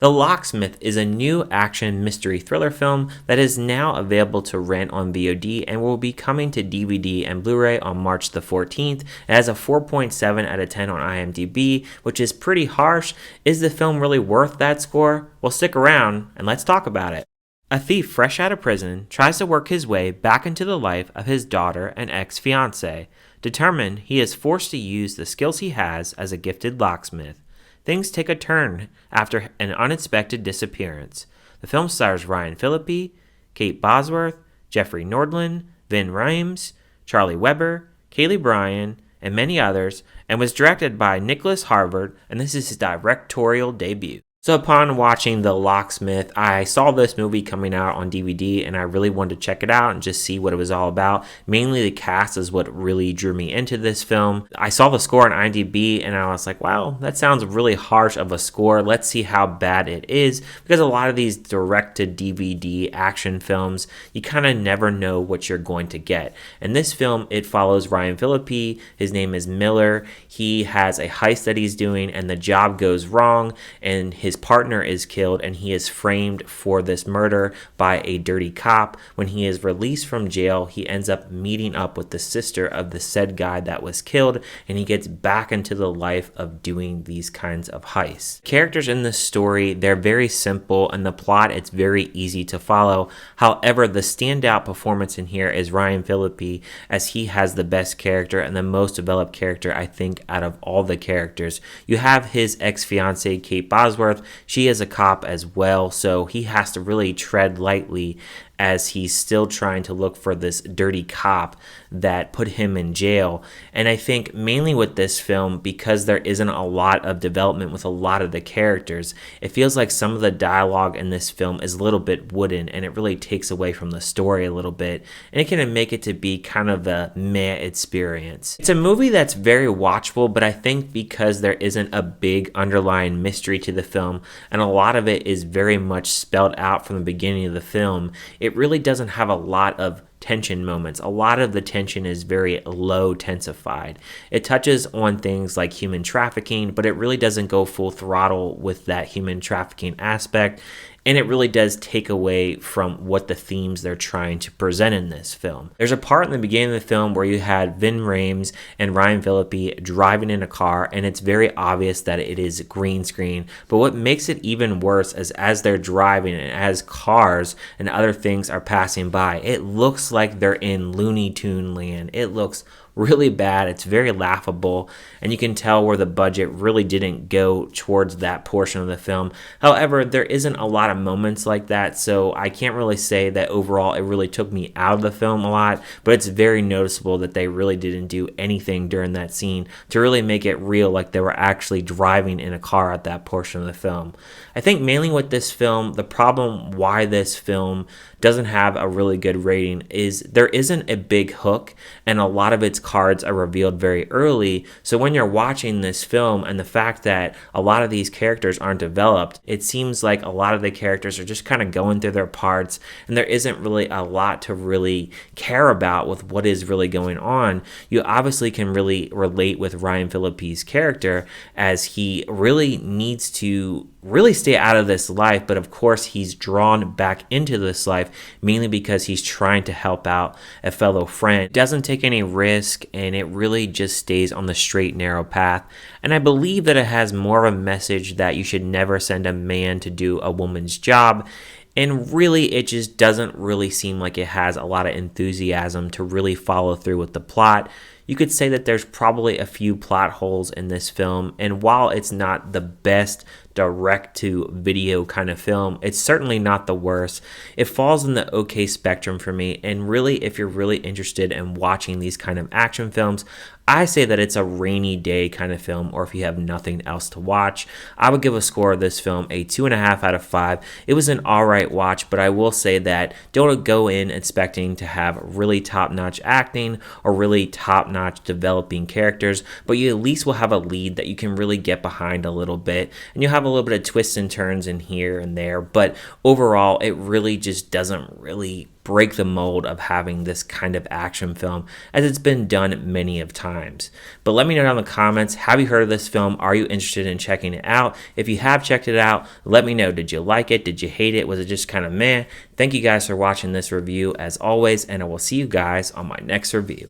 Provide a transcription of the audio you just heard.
The Locksmith is a new action mystery thriller film that is now available to rent on VOD and will be coming to DVD and Blu-ray on March the 14th. It has a 4.7 out of 10 on IMDb, which is pretty harsh. Is the film really worth that score? Well, stick around and let's talk about it. A thief fresh out of prison tries to work his way back into the life of his daughter and ex-fiancé. Determined, he is forced to use the skills he has as a gifted locksmith. Things take a turn after an unexpected disappearance. The film stars RyanPhillippe, KateBosworth, Jeffrey Nordland, Ving Rhames, Charlie Weber, Kaylee Bryan, and many others, and was directed by Nicolas Harvard, and this is his directorial debut. So upon watching The Locksmith, I saw this movie coming out on DVD and I really wanted to check it out and just see what it was all about. Mainly the cast is what really drew me into this film. I saw the score on IMDb and I was like, wow, that sounds really harsh of a score. Let's see how bad it is, because a lot of these direct-to-DVD action films, you kind of never know what you're going to get. In this film, it follows RyanPhillippe. His name is Miller. He has a heist that he's doing and the job goes wrong, and his partner is killed and he is framed for this murder by a dirty cop. When he is released from jail, he ends up meeting up with the sister of the said guy that was killed, and he gets back into the life of doing these kinds of heists. Characters in this story, they're very simple, and the plot, it's very easy to follow. However, the standout performance in here is RyanPhillippe, as he has the best character and the most developed character, I think, out of all the characters. You have his ex-fiancée, KateBosworth. She is a cop as well, so he has to really tread lightly as he's still trying to look for this dirty cop that put him in jail. And I think mainly with this film, because there isn't a lot of development with a lot of the characters, it feels like some of the dialogue in this film is a little bit wooden, and it really takes away from the story a little bit, and it can make it to be kind of a meh experience. It's a movie that's very watchable, but I think because there isn't a big underlying mystery to the film, and a lot of it is very much spelled out from the beginning of the film, it really doesn't have a lot of tension moments. A lot of the tension is very low tensified. It touches on things like human trafficking, but it really doesn't go full throttle with that human trafficking aspect. And it really does take away from what the themes they're trying to present in this film. There's a part in the beginning of the film where you had Ving Rhames and RyanPhillippe driving in a car, and it's very obvious that it is green screen. But what makes it even worse is as they're driving and as cars and other things are passing by, it looks like they're in Looney Tune land. It looks really bad. It's very laughable, and you can tell where the budget really didn't go towards that portion of the film. However, there isn't a lot of moments like that, so I can't really say that overall it really took me out of the film a lot, but it's very noticeable that they really didn't do anything during that scene to really make it real, like they were actually driving in a car at that portion of the film. I think mainly with this film, the problem why this film doesn't have a really good rating is there isn't a big hook, and a lot of its cards are revealed very early. So when you're watching this film and the fact that a lot of these characters aren't developed, it seems like a lot of the characters are just kind of going through their parts, and there isn't really a lot to really care about with what is really going on. You obviously can really relate with RyanPhillippe's character, as he really needs to really stay out of this life, but of course he's drawn back into this life mainly because he's trying to help out a fellow friend. Doesn't take any risk, and it really just stays on the straight narrow path. And I believe that it has more of a message that you should never send a man to do a woman's job. And really, it just doesn't really seem like it has a lot of enthusiasm to really follow through with the plot. You could say that there's probably a few plot holes in this film, and while it's not the best direct-to-video kind of film, it's certainly not the worst. It falls in the okay spectrum for me, and really, if you're really interested in watching these kind of action films, I say that it's a rainy day kind of film, or if you have nothing else to watch. I would give a score of this film a 2.5 out of 5. It was an alright watch, but I will say that don't go in expecting to have really top-notch acting or really top-notch top-notch developing characters, but you at least will have a lead that you can really get behind a little bit, and you'll have a little bit of twists and turns in here and there, but overall it really just doesn't really break the mold of having this kind of action film as it's been done many of times. But let me know down in the comments, have you heard of this film? Are you interested in checking it out? If you have checked it out, let me know. Did you like it? Did you hate it? Was it just kind of meh? Thank you guys for watching this review as always, and I will see you guys on my next review.